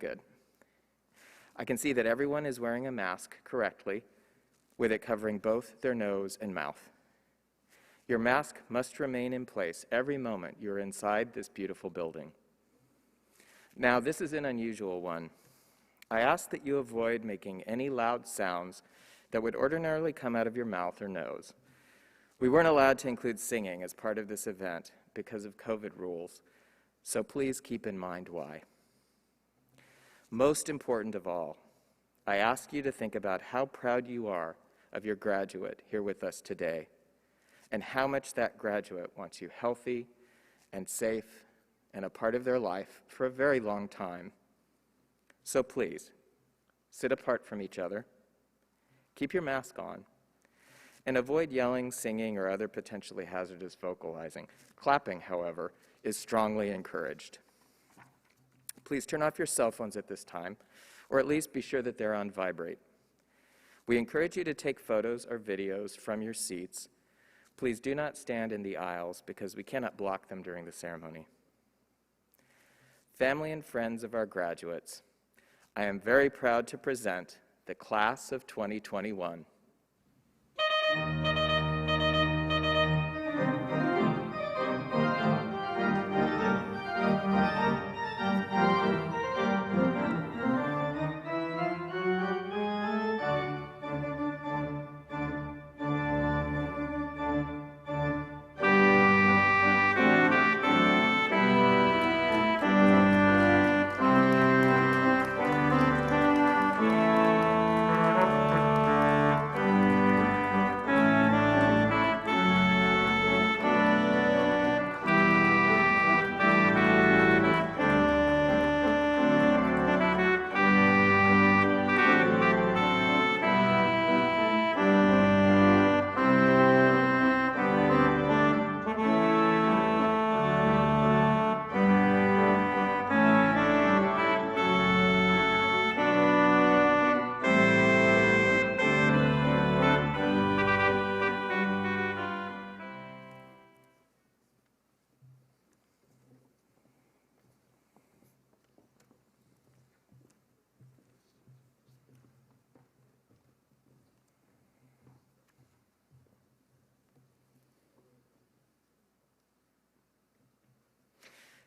good. I can see that everyone is wearing a mask correctly, with it covering both their nose and mouth. Your mask must remain in place every moment you're inside this beautiful building. Now, this is an unusual one. I ask that you avoid making any loud sounds that would ordinarily come out of your mouth or nose. We weren't allowed to include singing as part of this event because of COVID rules, so please keep in mind why. Most important of all, I ask you to think about how proud you are of your graduate here with us today, and how much that graduate wants you healthy and safe and a part of their life for a very long time. So please, sit apart from each other, keep your mask on, and avoid yelling, singing, or other potentially hazardous vocalizing. Clapping, however, is strongly encouraged. Please turn off your cell phones at this time, or at least be sure that they're on vibrate. We encourage you to take photos or videos from your seats. Please do not stand in the aisles because we cannot block them during the ceremony. Family and friends of our graduates, I am very proud to present the class of 2021.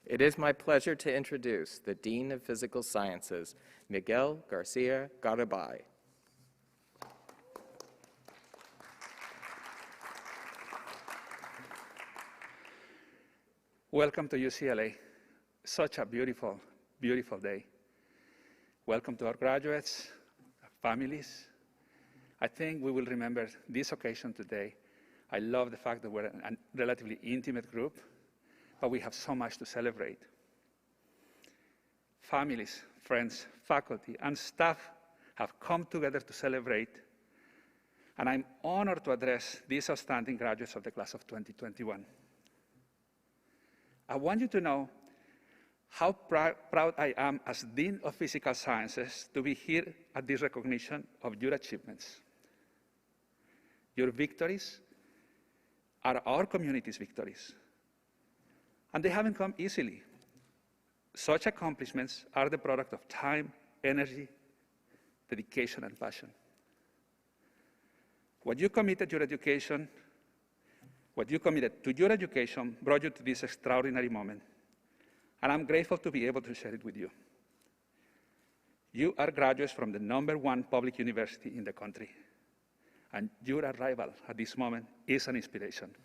It is my pleasure to introduce the Dean of Physical Sciences, Miguel Garcia Garibay. Welcome to UCLA. Such a beautiful, beautiful day. Welcome to our graduates, our families. I think we will remember this occasion today. I love the fact that we're a relatively intimate group, but we have so much to celebrate. Families, friends, faculty, and staff have come together to celebrate, and I'm honored to address these outstanding graduates of the class of 2021. I want you to know how proud I am as Dean of Physical Sciences to be here at this recognition of your achievements. Your victories are our community's victories. And they haven't come easily. Such accomplishments are the product of time, energy, dedication, and passion. What you committed to your education brought you to this extraordinary moment. And I'm grateful to be able to share it with you. You are graduates from the #1 public university in the country. And your arrival at this moment is an inspiration.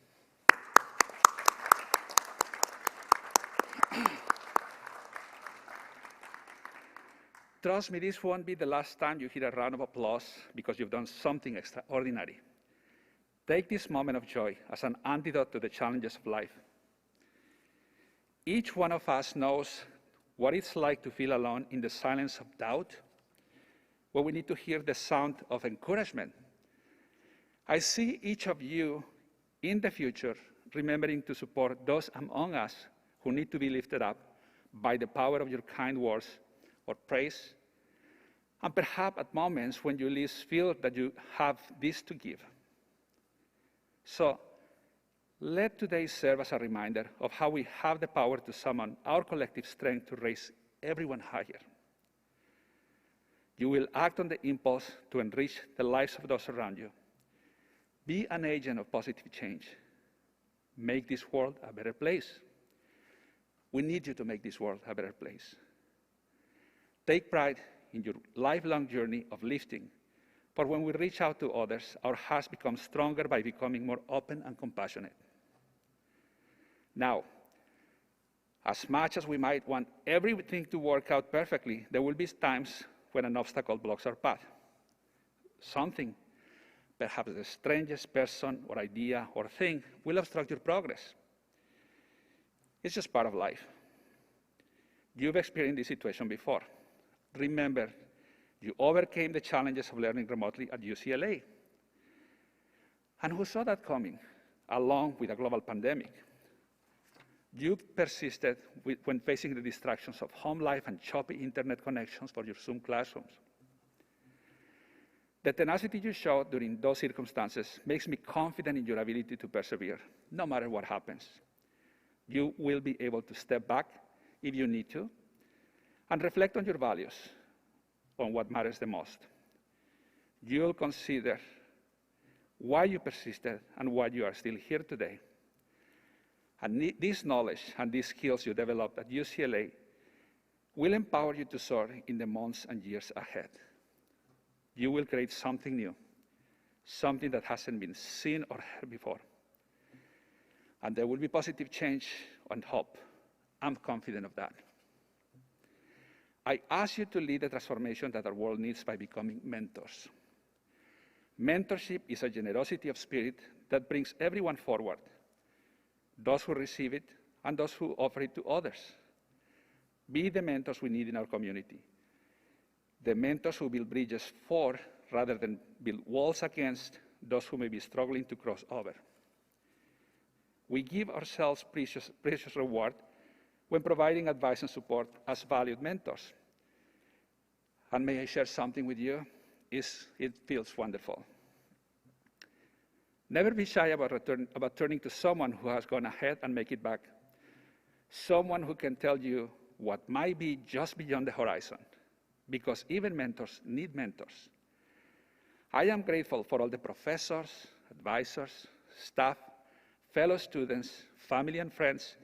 Trust me, this won't be the last time you hear a round of applause because you've done something extraordinary. Take this moment of joy as an antidote to the challenges of life. Each one of us knows what it's like to feel alone in the silence of doubt, where we need to hear the sound of encouragement. I see each of you in the future remembering to support those among us who need to be lifted up by the power of your kind words or praise, and perhaps at moments when you least feel that you have this to give. So let today serve as a reminder of how we have the power to summon our collective strength to raise everyone higher. You will act on the impulse to enrich the lives of those around you. Be an agent of positive change. Make this world a better place. We need you to make this world a better place. Take pride in your lifelong journey of lifting, for when we reach out to others, our hearts become stronger by becoming more open and compassionate. Now, as much as we might want everything to work out perfectly, there will be times when an obstacle blocks our path. Something, perhaps the strangest person or idea or thing, will obstruct your progress. It's just part of life. You've experienced this situation before. Remember, you overcame the challenges of learning remotely at UCLA. And who saw that coming, along with a global pandemic? You persisted when facing the distractions of home life and choppy internet connections for your Zoom classrooms. The tenacity you showed during those circumstances makes me confident in your ability to persevere, no matter what happens. You will be able to step back if you need to and reflect on your values, on what matters the most. You'll consider why you persisted and why you are still here today. And this knowledge and these skills you developed at UCLA will empower you to soar in the months and years ahead. You will create something new, something that hasn't been seen or heard before. And there will be positive change and hope. I'm confident of that. I ask you to lead the transformation that our world needs by becoming mentors. Mentorship is a generosity of spirit that brings everyone forward, those who receive it and those who offer it to others. Be the mentors we need in our community, the mentors who build bridges for, rather than build walls against, those who may be struggling to cross over. We give ourselves precious reward when providing advice and support as valued mentors. And may I share something with you? It feels wonderful. Never be shy about turning to someone who has gone ahead and make it back. Someone who can tell you what might be just beyond the horizon, because even mentors need mentors. I am grateful for all the professors, advisors, staff, fellow students, family and friends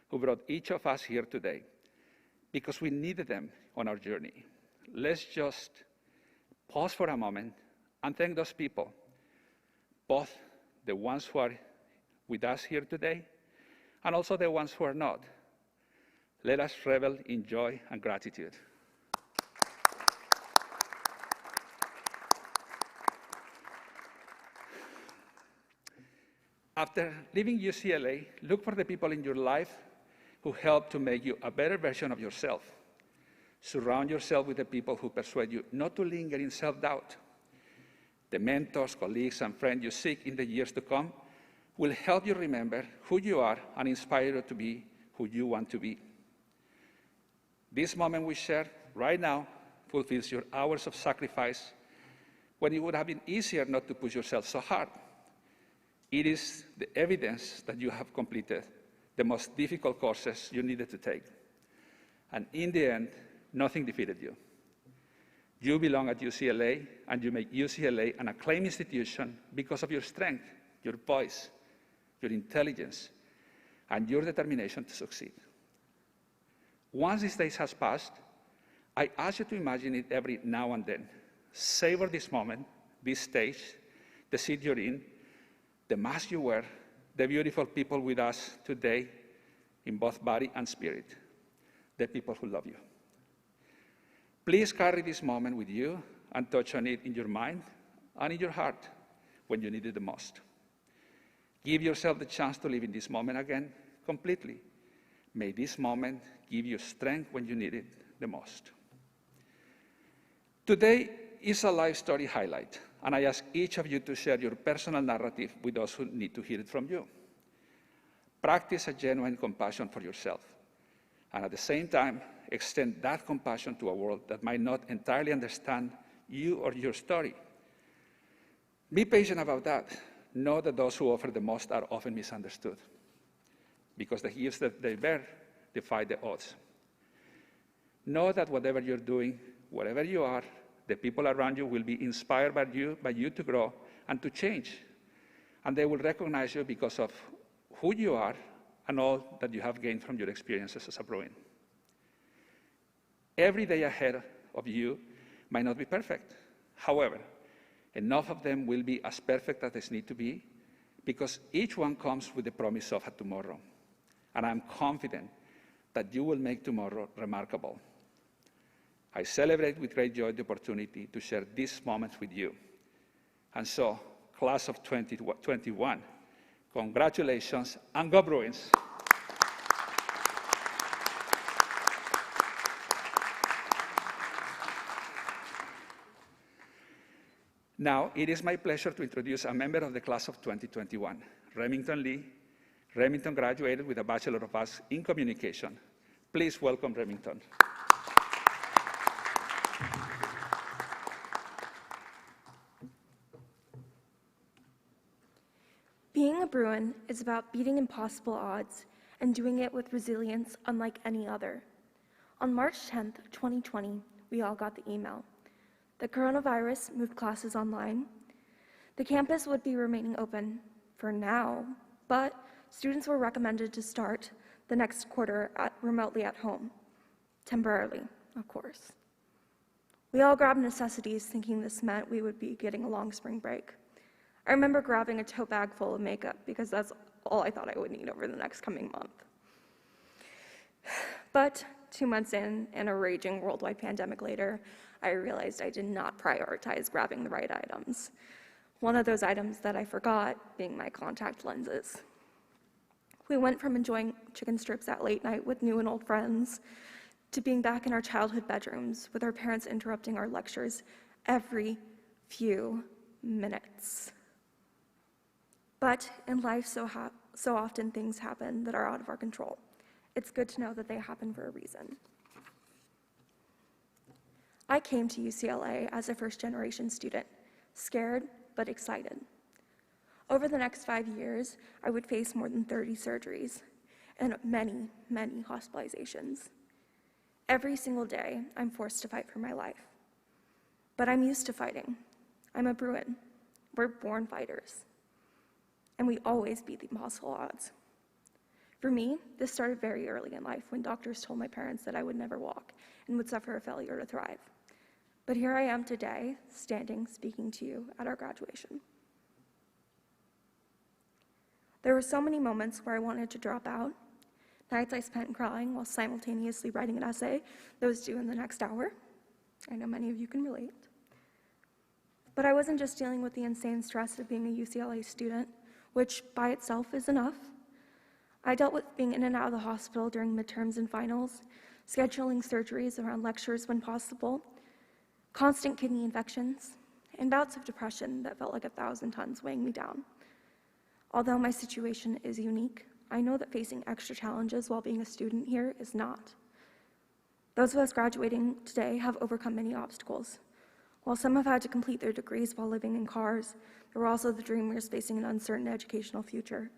who brought each of us here today, because we needed them on our journey. Let's just pause for a moment and thank those people, both the ones who are with us here today and also the ones who are not. Let us revel in joy and gratitude. After leaving UCLA, look for the people in your life who help to make you a better version of yourself. Surround yourself with the people who persuade you not to linger in self-doubt. The mentors, colleagues, and friends you seek in the years to come will help you remember who you are and inspire you to be who you want to be. This moment we share right now fulfills your hours of sacrifice when it would have been easier not to push yourself so hard. It is the evidence that you have completed the most difficult courses you needed to take. And in the end, nothing defeated you. You belong at UCLA, and you make UCLA an acclaimed institution because of your strength, your voice, your intelligence, and your determination to succeed. Once this day has passed, I ask you to imagine it every now and then. Savor this moment, this stage, the seat you're in, the mask you wear, the beautiful people with us today in both body and spirit, the people who love you. Please carry this moment with you and touch on it in your mind and in your heart when you need it the most. Give yourself the chance to live in this moment again completely. May this moment give you strength when you need it the most. Today is a life story highlight, and I ask each of you to share your personal narrative with those who need to hear it from you. Practice a genuine compassion for yourself, and at the same time, extend that compassion to a world that might not entirely understand you or your story. Be patient about that. Know that those who offer the most are often misunderstood, because the gifts that they bear defy the odds. Know that whatever you're doing, wherever you are, The people around you will be inspired by you to grow and to change. And they will recognize you because of who you are and all that you have gained from your experiences as a Bruin. Every day ahead of you might not be perfect. However, enough of them will be as perfect as they need to be, because each one comes with the promise of a tomorrow. And I'm confident that you will make tomorrow remarkable. I celebrate with great joy the opportunity to share these moments with you. And so, class of 2021, congratulations and go Bruins! Now, it is my pleasure to introduce a member of the class of 2021, Remington Lee. Remington graduated with a Bachelor of Arts in Communication. Please welcome Remington. Being a Bruin is about beating impossible odds and doing it with resilience unlike any other. On March 10th, 2020, we all got the email. The coronavirus moved classes online. The campus would be remaining open for now, but students were recommended to start the next quarter remotely at home, temporarily, of course. We all grabbed necessities thinking this meant we would be getting a long spring break. I remember grabbing a tote bag full of makeup because that's all I thought I would need over the next coming month. But 2 months in and a raging worldwide pandemic later, I realized I did not prioritize grabbing the right items. One of those items that I forgot being my contact lenses. We went from enjoying chicken strips at late night with new and old friends to being back in our childhood bedrooms with our parents interrupting our lectures every few minutes. But in life, so often things happen that are out of our control. It's good to know that they happen for a reason. I came to UCLA as a first-generation student, scared but excited. Over the next 5 years, I would face more than 30 surgeries and many, many hospitalizations. Every single day, I'm forced to fight for my life. But I'm used to fighting. I'm a Bruin. We're born fighters. And we always beat the impossible odds. For me, this started very early in life when doctors told my parents that I would never walk and would suffer a failure to thrive. But here I am today, standing, speaking to you at our graduation. There were so many moments where I wanted to drop out, nights I spent crying while simultaneously writing an essay that was due in the next hour. I know many of you can relate. But I wasn't just dealing with the insane stress of being a UCLA student, which by itself is enough. I dealt with being in and out of the hospital during midterms and finals, scheduling surgeries around lectures when possible, constant kidney infections, and bouts of depression that felt like 1,000 tons weighing me down. Although my situation is unique, I know that facing extra challenges while being a student here is not. Those of us graduating today have overcome many obstacles. While some have had to complete their degrees while living in cars, there were also the dreamers facing an uncertain educational future.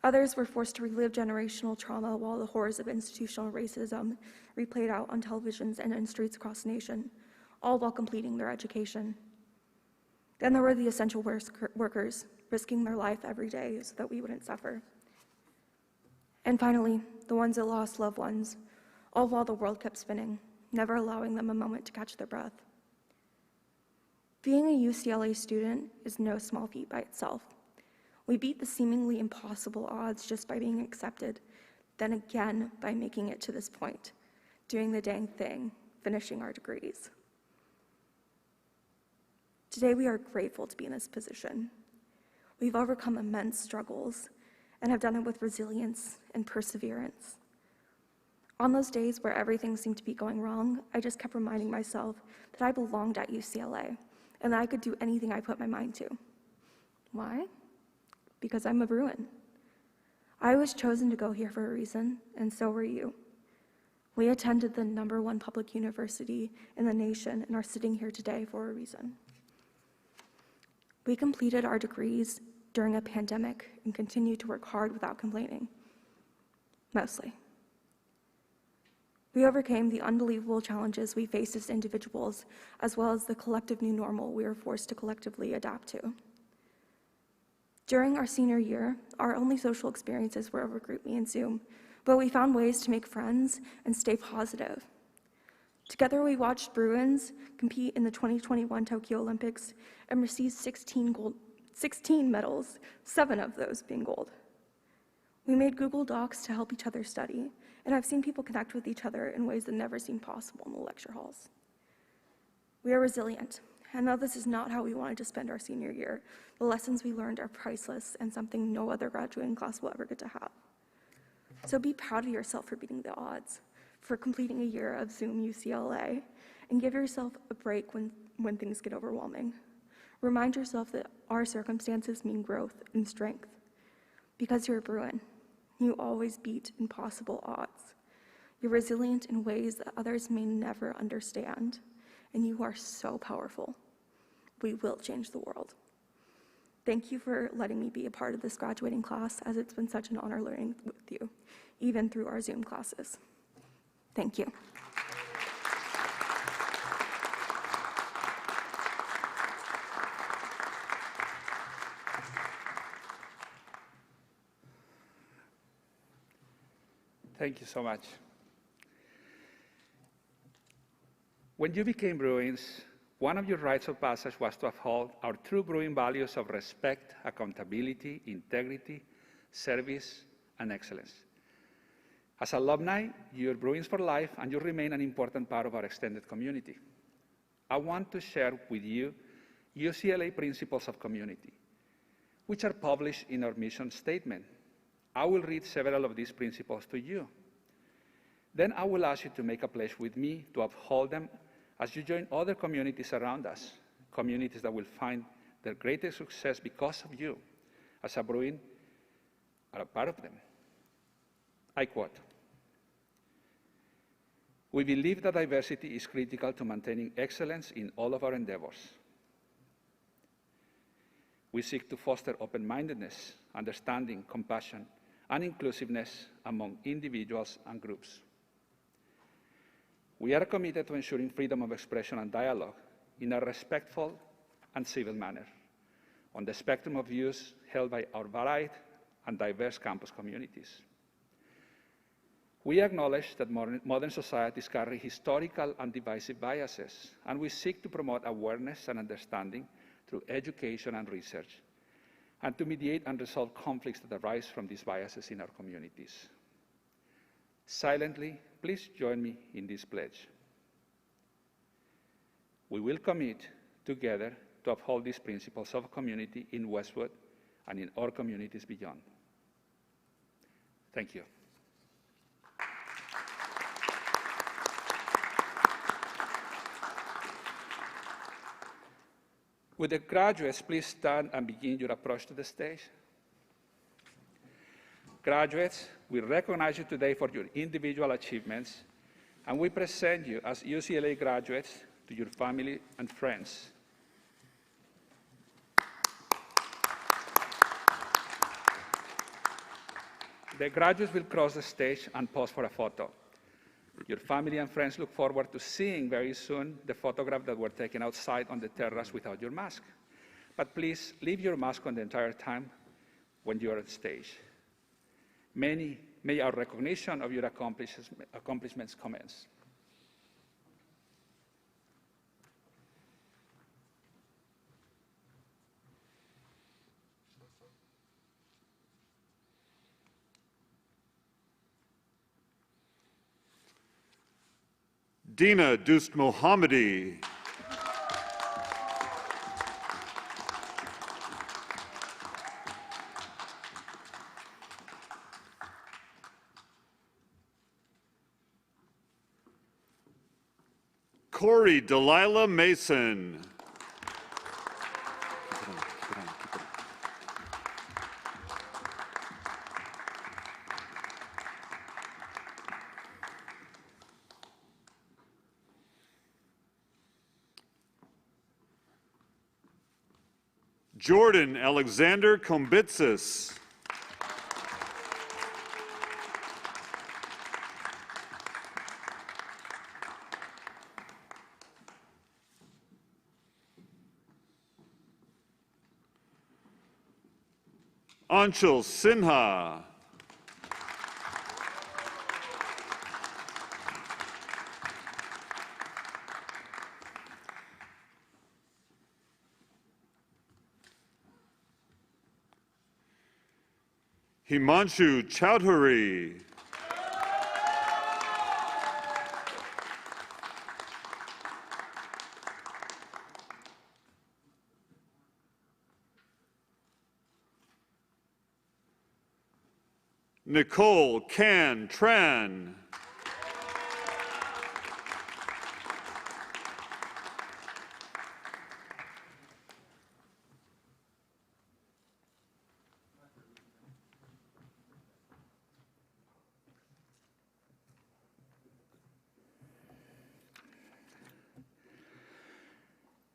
Others were forced to relive generational trauma while the horrors of institutional racism replayed out on televisions and in streets across the nation, all while completing their education. Then there were the essential workers, risking their life every day so that we wouldn't suffer. And finally, the ones that lost loved ones, all while the world kept spinning, never allowing them a moment to catch their breath. Being a UCLA student is no small feat by itself. We beat the seemingly impossible odds just by being accepted, then again by making it to this point, doing the dang thing, finishing our degrees. Today we are grateful to be in this position. We've overcome immense struggles and have done it with resilience and perseverance. On those days where everything seemed to be going wrong, I just kept reminding myself that I belonged at UCLA and that I could do anything I put my mind to. Why? Because I'm a Bruin. I was chosen to go here for a reason, and so were you. We attended the #1 public university in the nation and are sitting here today for a reason. We completed our degrees during a pandemic and continue to work hard without complaining. Mostly. We overcame the unbelievable challenges we faced as individuals, as well as the collective new normal we were forced to collectively adapt to. During our senior year, our only social experiences were over GroupMe and Zoom, but we found ways to make friends and stay positive. Together, we watched BRUINS compete in the 2021 Tokyo Olympics and received 16 medals, 7 of those being gold. We made Google Docs to help each other study, and I've seen people connect with each other in ways that never seemed possible in the lecture halls. We are resilient, and though this is not how we wanted to spend our senior year, the lessons we learned are priceless and something no other graduating class will ever get to have. So be proud of yourself for beating the odds, for completing a year of Zoom UCLA, and give yourself a break when things get overwhelming. Remind yourself that our circumstances mean growth and strength. Because you're a Bruin, you always beat impossible odds. You're resilient in ways that others may never understand, and you are so powerful. We will change the world. Thank you for letting me be a part of this graduating class, as it's been such an honor learning with you, even through our Zoom classes. Thank you. Thank you so much. When you became Bruins, one of your rites of passage was to uphold our true Bruin values of respect, accountability, integrity, service, and excellence. As alumni, you're Bruins for life, and you remain an important part of our extended community. I want to share with you UCLA Principles of Community, which are published in our mission statement. I will read several of these principles to you. Then I will ask you to make a pledge with me to uphold them as you join other communities around us, communities that will find their greatest success because of you. As a Bruin, are a part of them. I quote, "We believe that diversity is critical to maintaining excellence in all of our endeavors. We seek to foster open-mindedness, understanding, compassion, and inclusiveness among individuals and groups. We are committed to ensuring freedom of expression and dialogue in a respectful and civil manner on the spectrum of views held by our varied and diverse campus communities. We acknowledge that modern societies carry historical and divisive biases, and we seek to promote awareness and understanding through education and research, and to mediate and resolve conflicts that arise from these biases in our communities. Silently, please join me in this pledge. We will commit together to uphold these principles of community in Westwood and in our communities beyond. Thank you." Would the graduates please stand and begin your approach to the stage? Graduates, we recognize you today for your individual achievements, and we present you as UCLA graduates to your family and friends. The graduates will cross the stage and pose for a photo. Your family and friends look forward to seeing very soon the photograph that were taken outside on the terrace without your mask. But please leave your mask on the entire time when you are on stage. May our recognition of your accomplishments commence. Dina Dust Mohammadi. Corey Delilah Mason. Jordan Alexander Kombitsis. Anshul Sinha. Himanshu Chowdhury. Nicole Can Tran.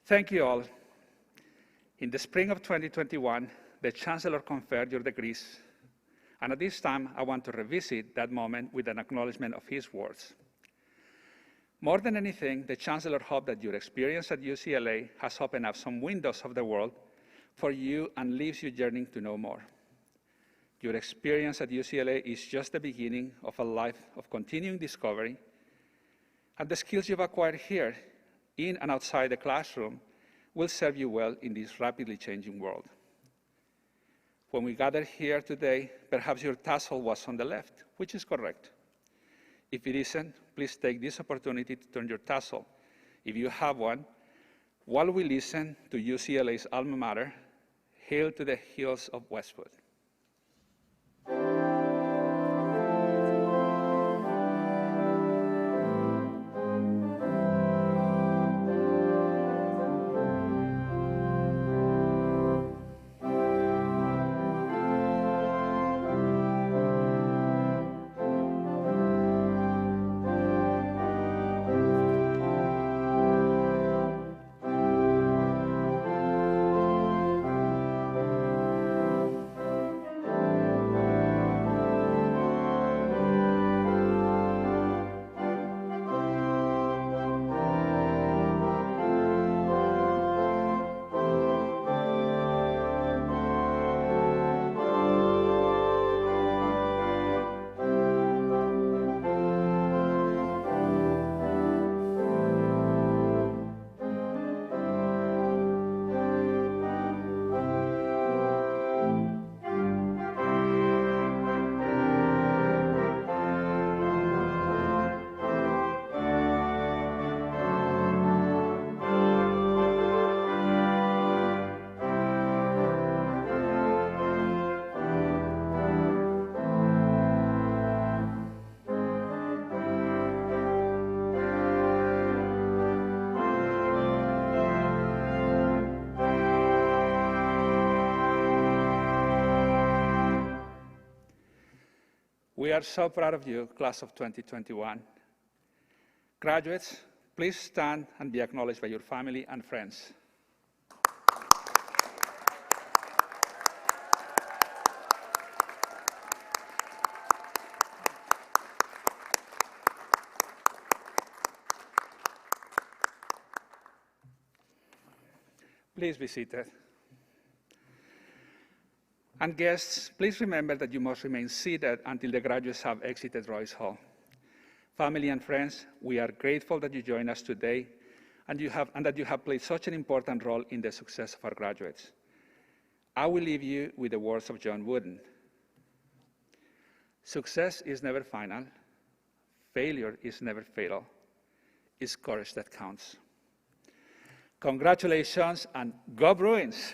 Thank you all. In the spring of 2021, the Chancellor conferred your degrees. And at this time, I want to revisit that moment with an acknowledgement of his words. More than anything, the Chancellor hoped that your experience at UCLA has opened up some windows of the world for you and leaves you yearning to know more. Your experience at UCLA is just the beginning of a life of continuing discovery, and the skills you've acquired here, in and outside the classroom, will serve you well in this rapidly changing world. When we gathered here today, perhaps your tassel was on the left, which is correct. If it isn't, please take this opportunity to turn your tassel, if you have one, while we listen to UCLA's alma mater, Hail to the Hills of Westwood. We are so proud of you, class of 2021. Graduates, please stand and be acknowledged by your family and friends. Please be seated. And guests, please remember that you must remain seated until the graduates have exited Royce Hall. Family and friends, we are grateful that you joined us today and that you have played such an important role in the success of our graduates. I will leave you with the words of John Wooden. Success is never final. Failure is never fatal. It's courage that counts. Congratulations and go Bruins!